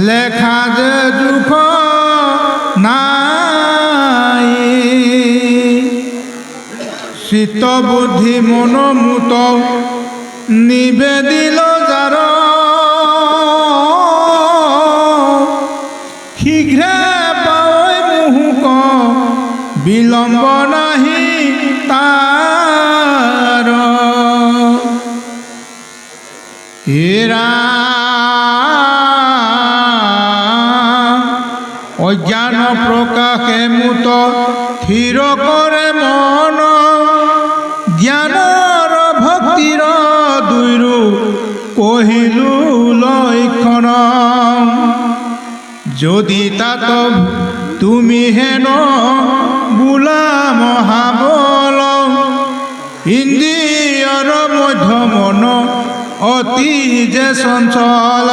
লেখা যে দুখ নাই চিত্ত বুদ্ধি মনোমূত নিবেদিল যাৰ শীঘ্ৰে পাই মুহুক বিলম্ব নাহি তাৰ হেৰা অজ্ঞান প্রকাশে মুত থির করে মন জ্ঞানর ভক্তির দুইরু কহিলু লক্ষণ যদি তাত তুমি হেন বুলা মহাবল ইন্দ্রিয়র মধ্য মন অতি যে চঞ্চল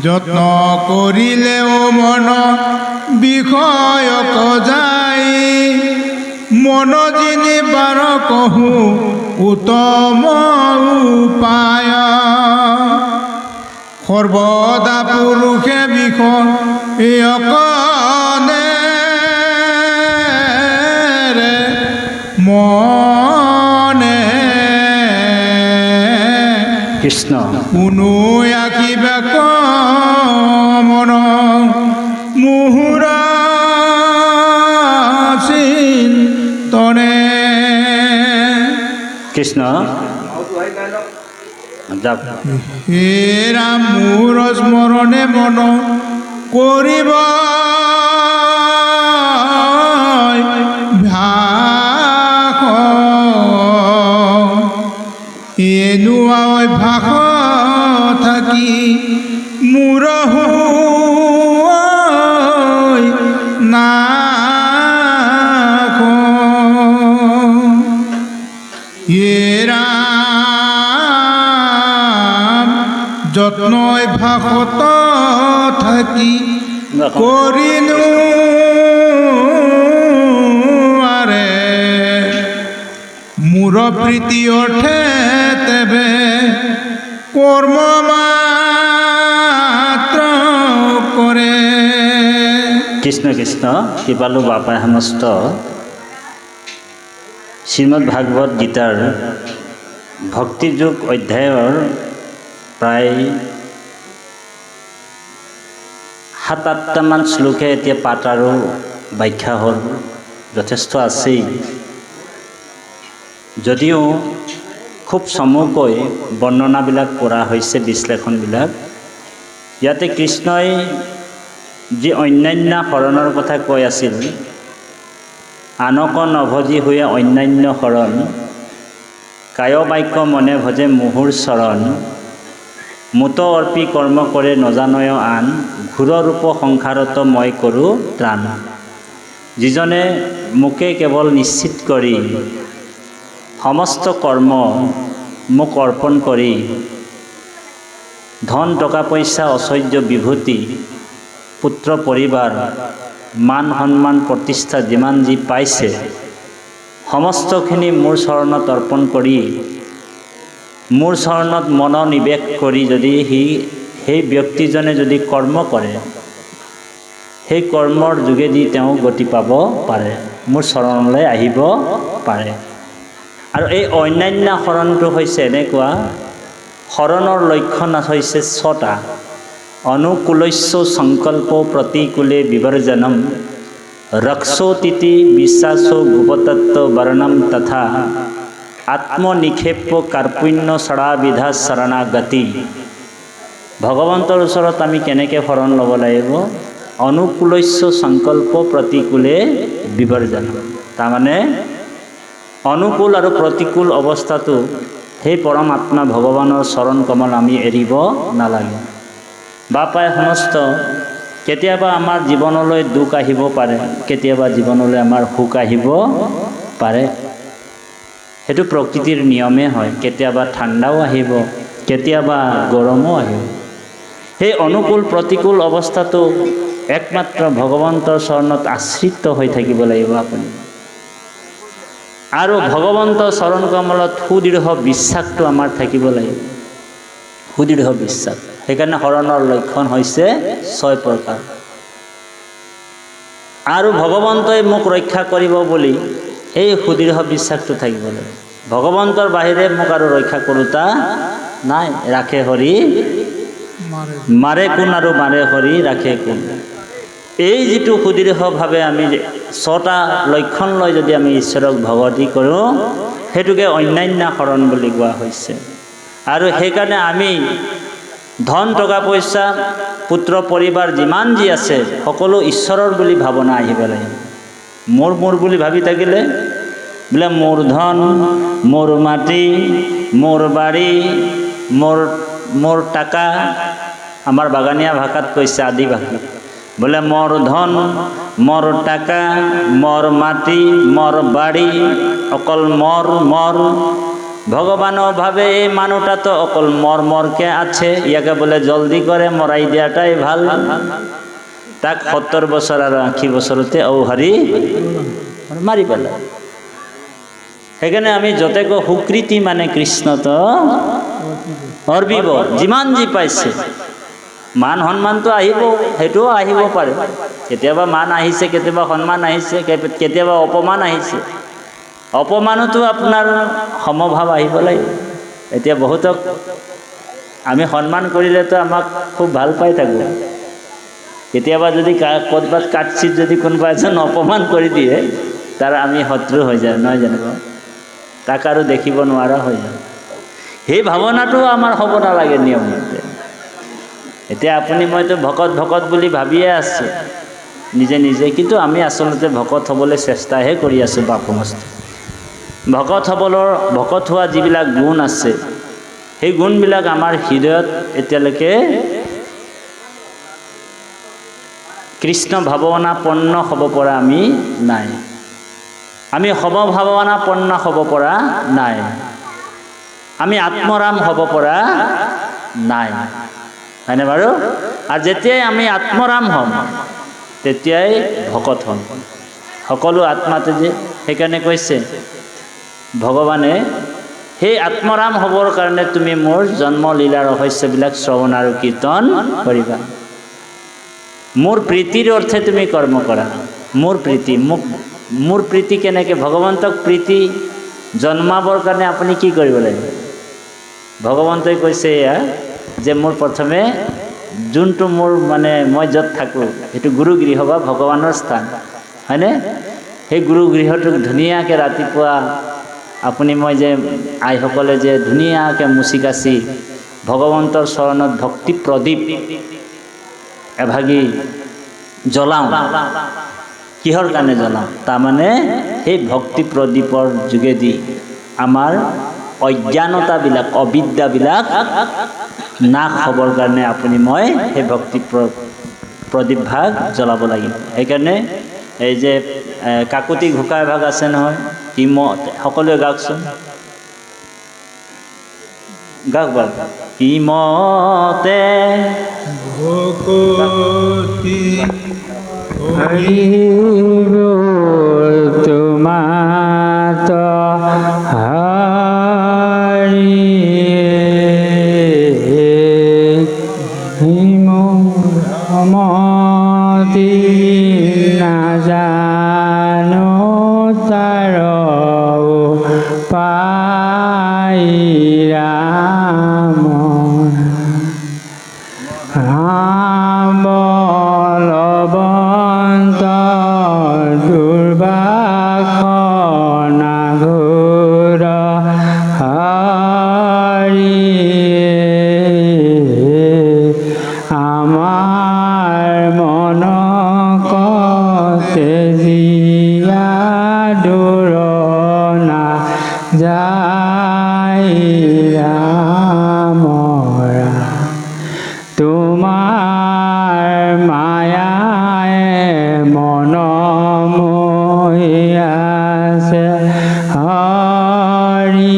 যত্ন করিলেও মন বিষয়ক যাই মন জিনিবার কহু উত্তম উপায় সর্বদা পুরুষে বিষয়কনে মনে কৃষ্ণ কোনো আঁকিবা মন মুহুর চিন্তনে কৃষ্ণ হেৰা মোৰ স্মৰণে মন কৰিব ভাষ এনেকুৱা অভ্যাস থাকি মোৰ নাখ এৰা যত্ন অভ্যাসত থাকি কৰিনো আৰে মোৰ প্ৰীতি অৰ্থে তেবে কৰ্ম মাত্ৰ কৰে কৃষ্ণ কৃষ্ণ কৃপালু বাপাই সমস্ত শ্ৰীমদ ভাগৱত গীতাৰ ভক্তিযোগ অধ্যায়ৰ প্ৰায় ৭-৮টামান শ্লোকে এতিয়া পাঠ আৰু ব্যাখ্যা হ'ল যথেষ্ট আছেই যদিও খুব চমুকৈ বৰ্ণনাবিলাক কৰা হৈছে বিশ্লেষণবিলাক ইয়াতে কৃষ্ণই যি অন্যান্য শৰণৰ কথা কৈ আছিল আনক নভজি হৈ অন্যান্য শৰণ কায় বাক্য মনে ভজে মোহুৰ চৰণ মুত অৰ্পি কৰ্ম কৰে নজানয় আন ঘূৰ ৰূপ সংসাৰত মই কৰোঁ ত্ৰাণ যিজনে মোকে কেৱল নিশ্চিত কৰি সমস্ত কৰ্ম মোক অৰ্পণ কৰি ধন টকা পইচা ঐশ্বৰ্য বিভূতি পুত্ৰ পৰিবাৰ মান সন্মান প্ৰতিষ্ঠা যিমান যি পাইছে সমস্তখিনি মোৰ চৰণত অৰ্পণ কৰি মোৰ চৰণত মনোনিৱেশ কৰি যদি সেই ব্যক্তিজনে যদি কৰ্ম কৰে সেই কৰ্মৰ যোগেদি তেওঁ গতি পাব পাৰে মোৰ চৰণলৈ আহিব পাৰে আৰু এই অন্যান্য শৰণটো হৈছে এনেকুৱা শৰণৰ লক্ষণ হৈছে ৬টা অনুকূলস্য সংকল্প প্ৰতিকূলে বিবৰ্জনম ৰক্ষোতিতি বিশ্বাসো গুপতত্ব বৰ্ণম তথা আত্মনিক্ষেপ কাৰ্পুণ্য সৰাবিধা শৰণাগতি ভগৱন্তৰ ওচৰত আমি কেনেকৈ শৰণ ল'ব লাগিব অনুকূলস্য সংকল্প প্ৰতিকূলে বিবৰ্জনম তাৰমানে অনুকূল আৰু প্ৰতিকূল অৱস্থাটো সেই পৰমাত্মা ভগৱানৰ চৰণ কমল আমি এৰিব নালাগে বাপাই সমস্ত কেতিয়াবা আমাৰ জীৱনলৈ দুখ আহিব পাৰে কেতিয়াবা জীৱনলৈ আমাৰ সুখ আহিব পাৰে সেইটো প্ৰকৃতিৰ নিয়মে হয় কেতিয়াবা ঠাণ্ডাও আহিব কেতিয়াবা গৰমো আহিব সেই অনুকূল প্ৰতিকূল অৱস্থাটো একমাত্ৰ ভগৱন্তৰ চৰণত আশ্ৰিত হৈ থাকিব লাগিব আপুনি আৰু ভগৱন্তৰ চৰণ কমলত সুদৃঢ় বিশ্বাসটো আমাৰ থাকিব লাগিব সুদৃঢ় বিশ্বাস। সেইকাৰণে শৰণৰ লক্ষণ হৈছে 6 প্ৰকাৰ। আৰু ভগৱন্তই মোক ৰক্ষা কৰিব বুলি এই সুদৃঢ় বিশ্বাসটো থাকিব লাগে। ভগৱন্তৰ বাহিৰে মোক আৰু ৰক্ষা কৰোঁতা নাই। ৰাখে হৰি মাৰে কোন আৰু মাৰে হৰি ৰাখে কোন। এই যিটো সুদৃঢ়ভাৱে আমি 6টা লক্ষণ লৈ যদি আমি ঈশ্বৰক ভগৱতী কৰোঁ, সেইটোকে অন্যান্য শৰণ বুলি কোৱা হৈছে। আৰু সেইকাৰণে আমি ধন টকা পইচা পুত্ৰ পৰিবাৰ যিমান যি আছে সকলো ঈশ্বৰৰ বুলি ভাৱনা আহিব লাগিব। মোৰ বুলি ভাবি থাকিলে বোলে মোৰ ধন, মোৰ মাটি, মোৰ বাৰী, মোৰ টাকা, আমাৰ বাগানীয়া ভাষাত কৈছে আদিবাসী, বোলে মোৰ ধন, মোৰ টাকা, মোৰ মাটি, মোৰ বাৰী, অকল মোৰ। ভগৱানৰ ভাবে এই মানুহটাতো অকল মৰকে আছে, ইয়াকে বোলে জলদি কৰে মৰাই দিয়াটাই ভাল। তাক 70 বছৰ আৰু 80 বছৰতে ঔহাৰি মাৰি পেলায়। সেইকাৰণে আমি যতেক সুকৃতি মানে কৃষ্ণতো অৰ্বিব, যিমান যি পাইছে। মান সন্মানটো আহিব, সেইটোও আহিব পাৰে। কেতিয়াবা মান আহিছে, কেতিয়াবা সন্মান আহিছে, কেতিয়াবা অপমান আহিছে। অপমানতো আপোনাৰ সমভাৱ আহিব লাগিব। এতিয়া বহুতক আমি সন্মান কৰিলেতো আমাক খুব ভাল পাই থাকোঁ। কেতিয়াবা যদি ক'ৰবাত কাটচিত যদি কোনোবা এজন অপমান কৰি দিয়ে, তাৰ আমি শত্ৰু হৈ যায়, নহয় জানো? তাক আৰু দেখিব নোৱাৰা হৈ যায়। সেই ভাৱনাটো আমাৰ হ'ব নালাগে নিয়মতে। এতিয়া আপুনি মইতো ভকত বুলি ভাবিয়ে আছোঁ নিজে, কিন্তু আমি আচলতে ভকত হ'বলৈ চেষ্টাহে কৰি আছোঁ। বাপ সমষ্টি ভকত হোৱা যিবিলাক গুণ আছে, সেই গুণবিলাক আমাৰ হৃদয়ত এতিয়ালৈকে কৃষ্ণ ভাৱনাপন্ন হ'ব পৰা আমি নাই। আমি সমভাৱনাপন্ন হ'ব পৰা নাই। আমি আত্মৰাম হ'ব পৰা নাই, হয়নে বাৰু? আৰু যেতিয়াই আমি আত্মৰাম হ'ম, তেতিয়াই ভকত হ'ম। সকলো আত্মাতে যে, সেইকাৰণে কৈছে ভগৱানে, সেই আত্মৰাম হ'বৰ কাৰণে তুমি মোৰ জন্ম লীলা ৰহস্যবিলাক শ্ৰৱণ আৰু কীৰ্তন কৰিবা। মোৰ প্ৰীতিৰ অৰ্থে তুমি কৰ্ম কৰা। মোৰ প্ৰীতি, মোৰ প্ৰীতি কেনেকৈ? ভগৱন্তক প্ৰীতি জন্মাবৰ কাৰণে আপুনি কি কৰিব লাগিব? ভগৱন্তই কৈছে এয়া যে মোৰ প্ৰথমে যোনটো মোৰ মানে মই য'ত থাকোঁ সেইটো গুৰুগৃহ বা ভগৱানৰ স্থান, হয়নে? সেই গুৰুগৃহটোক ধুনীয়াকৈ ৰাতিপুৱা আপুনি মই যে আইসকলে যে ধুনীয়াকৈ মুচি কাচি ভগৱন্তৰ চৰণত ভক্তি প্ৰদীপ এভাগি জ্বলাওঁ। কিহৰ কাৰণে জ্বলাওঁ? তাৰমানে সেই ভক্তি প্ৰদীপৰ যোগেদি আমাৰ অজ্ঞানতাবিলাক, অবিদ্যাবিলাক নাশ হ'বৰ কাৰণে আপুনি মই সেই ভক্তি প্ৰদীপ ভাগ জ্বলাব লাগিব। সেইকাৰণে এই যে কাকুতি ঘোষা এভাগ আছে নহয়, সকলোৱে গাওকচোন, গাওক বাৰু। কিমতে ভকতি তোমাত হাৰি মতি নাজানো তাৰ পাইৰা বলবন্ত দুৰ্বাসনা ঘোৰ হৰি আমাৰ মন কতে জিয়া দূৰ না যায় ৰামৰা। তোমাৰ মায়াই মন মোহি আছে হৰি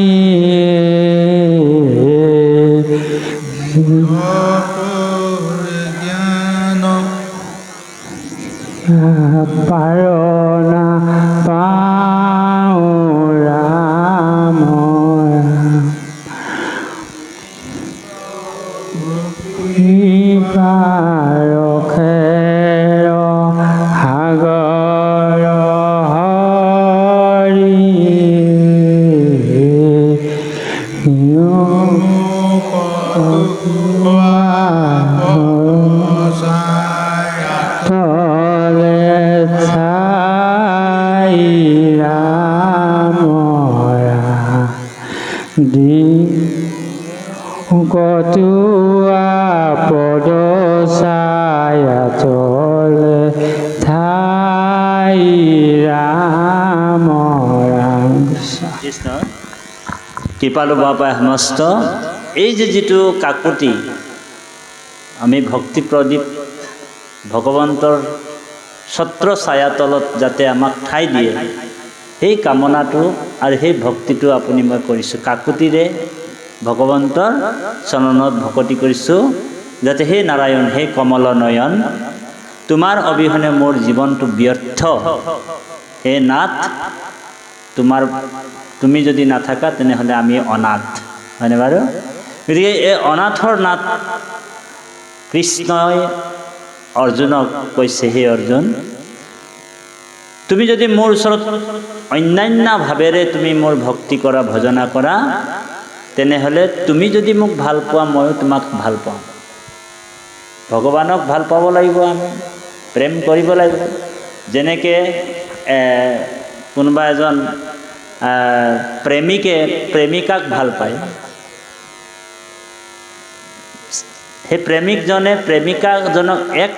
জ্ঞান পাৰণা পাওঁ ৰাম। সিপাৰ খেৰ সাগৰ হৰি তলে চাই ৰামৰা দি কটুৱা পদ ছায়া তলে ঠাই ৰাম ৰাম। কৃষ্ণ কৃপালু বাপাই সমস্ত এই যে যিটো কাকুতি আমি ভক্তি প্ৰদীপ ভগৱন্তৰ ছত্ৰ ছায়া তলত যাতে আমাক ঠাই দিয়ে সেই কামনাটো আৰু সেই ভক্তিটো আপুনি মই কৰিছোঁ কাকুতিৰে ভগৱন্তৰ চৰণত ভকতি কৰিছোঁ যাতে হে নাৰায়ণ হে কমল নয়ন তোমাৰ অবিহনে মোৰ জীৱনটো ব্যৰ্থ হে নাথ তুমি যদি নাথাকা তেনেহ'লে আমি অনাথ হয়নে বাৰু গতিকে এই অনাথৰ নাথ কৃষ্ণই অৰ্জুনক কৈছে হে অৰ্জুন তুমি যদি মোৰ ওচৰত অন্যান্য ভাৱেৰে তুমি মোৰ ভক্তি কৰা ভজনা কৰা তেনেহ'লে তুমি যদি মোক ভাল পোৱা ময়ো তোমাক ভাল পাওঁ ভগৱানক ভাল পাব লাগিব আমি প্ৰেম কৰিব লাগিব যেনেকৈ কোনোবা এজন প্ৰেমিকে প্ৰেমিকাক ভাল পায় সেই প্ৰেমিকজনে প্ৰেমিকাজনক এক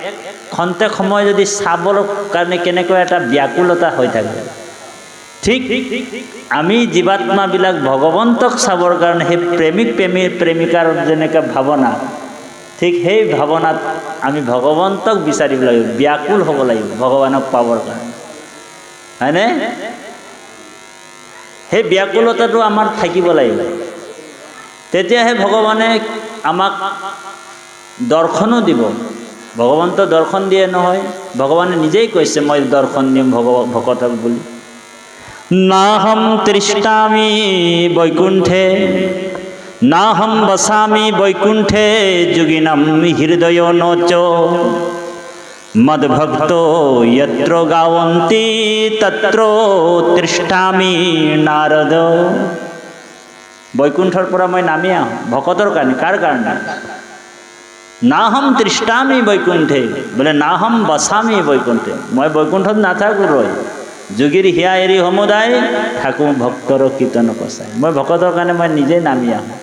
খন্তেক সময় যদি চাবৰ কাৰণে কেনেকৈ এটা ব্যাকুলতা হৈ থাকে ঠিক আমি জীৱাত্মাবিলাক ভগৱন্তক চাবৰ কাৰণে সেই প্ৰেমিকাৰ যেনেকৈ ভাৱনা ঠিক সেই ভাৱনাত আমি ভগৱন্তক বিচাৰিব লাগিব ব্যাকুল হ'ব লাগিব ভগৱানক পাবৰ কাৰণে হয়নে সেই ব্যাকুলতাটো আমাৰ থাকিব লাগিব তেতিয়াহে ভগৱানে আমাক দৰ্শনো দিব ভগৱন্ত দৰ্শন দিয়ে নহয় ভগৱানে নিজেই কৈছে মই দৰ্শন দিম ভকতক বুলি নাহম তৃষ্ণামি বৈকুণ্ঠে নাহম বসামি বৈকুণ্ঠে যোগিনাম হৃদয় নচ মদ্ভক্ত যত্র গাৱন্তি তত্ৰ তৃষ্ণামি নাৰদ বৈকুণ্ঠৰ পৰা মই নামি আহোঁ ভকতৰ কাৰণে কাৰ কাৰণে নাহম তৃষ্ণামি বৈকুণ্ঠে বোলে নাহম বসামি বৈকুণ্ঠে মই বৈকুণ্ঠত নাথাকোঁ ৰৈ যোগীৰ হিয়া এৰি সমুদায় থাকোঁ ভক্তৰ কীৰ্তন কচাই মই ভকতৰ কাৰণে মই নিজে নামি আহোঁ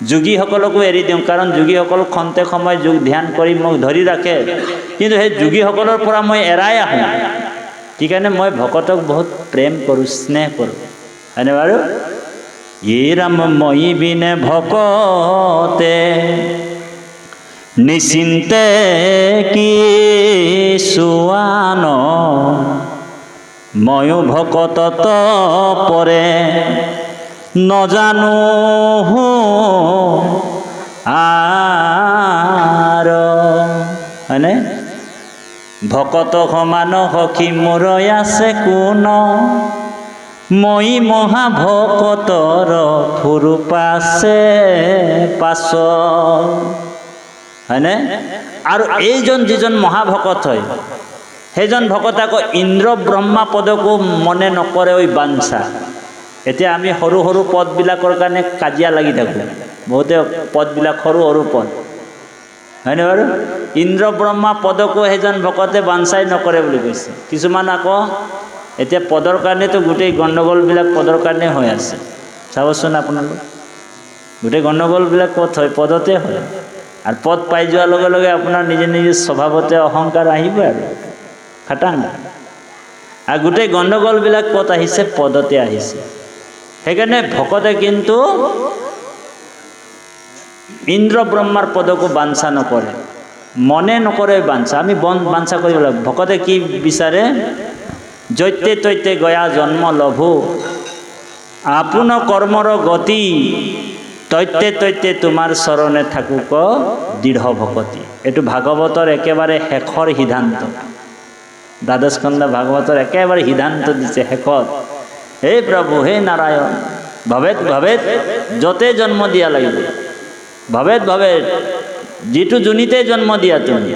যোগীসকলকো এৰি দিওঁ কাৰণ যোগীসকল খন্তেক সময় যোগ ধ্যান কৰি মোক ধৰি ৰাখে কিন্তু সেই যোগীসকলৰ পৰা মই এৰাই আহোঁ সেইকাৰণে মই ভকতক বহুত প্ৰেম কৰোঁ স্নেহ কৰোঁ হয়নে বাৰু ই ৰাম মই বিনে ভকতে নিশ্চিন্তে কি চোৱান ময়ো ভকতত পৰে নজানো আৰ হয়নে ভকত সমান সখী মোৰ আছে কোন মই মহাভকতৰ ফুৰু পাছে পাছ হয়নে আৰু এইজন যিজন মহাভকত হয় সেইজন ভকত আকৌ ইন্দ্ৰ ব্ৰহ্মা পদকো মনে নকৰে ঐ বাঞ্ছা এতিয়া আমি সৰু সৰু পদবিলাকৰ কাৰণে কাজিয়া লাগি থাকোঁ বহুতে পদবিলাক সৰু সৰু পদ হয়নে বাৰু ইন্দ্ৰ ব্ৰহ্মা পদকো সেইজন ভকতে বাঞ্ছাই নকৰে বুলি কৈছে কিছুমান আকৌ এতিয়া পদৰ কাৰণেতো গোটেই গণ্ডগোলবিলাক পদৰ কাৰণে হৈ আছে চাবচোন আপোনালোক গোটেই গণ্ডগোলবিলাক ক'ত হয় পদতে হয় আৰু পদ পাই যোৱাৰ লগে লগে আপোনাৰ নিজে নিজে স্বভাৱতে অহংকাৰ আহিব আৰু খাটাং আৰু গোটেই গণ্ডগোলবিলাক ক'ত আহিছে পদতে আহিছে সেইকাৰণে ভকতে কিন্তু ইন্দ্ৰ ব্ৰহ্মাৰ পদকো বাঞ্ছা নকৰে মনে নকৰে বাঞ্ছা আমি বাঞ্ছা কৰিব লাগিব ভকতে কি বিচাৰে জৈতে তৈতে গয়া জন্ম লভু আপোন কৰ্মৰ গতি তৈতে তৈতে তোমাৰ চৰণে থাকুক দৃঢ় ভকতি এইটো ভাগৱতৰ একেবাৰে শেষৰ সিদ্ধান্ত দ্বাদশ স্কন্ধ ভাগৱতৰ একেবাৰে সিদ্ধান্ত দিছে শেষত হে প্ৰভু হে নাৰায়ণ ভৱেত ভৱেত য'তে জন্ম দিয়া লাগিব ভৱেত ভৱেত যিটো যোনিতে জন্ম দিয়া তুমি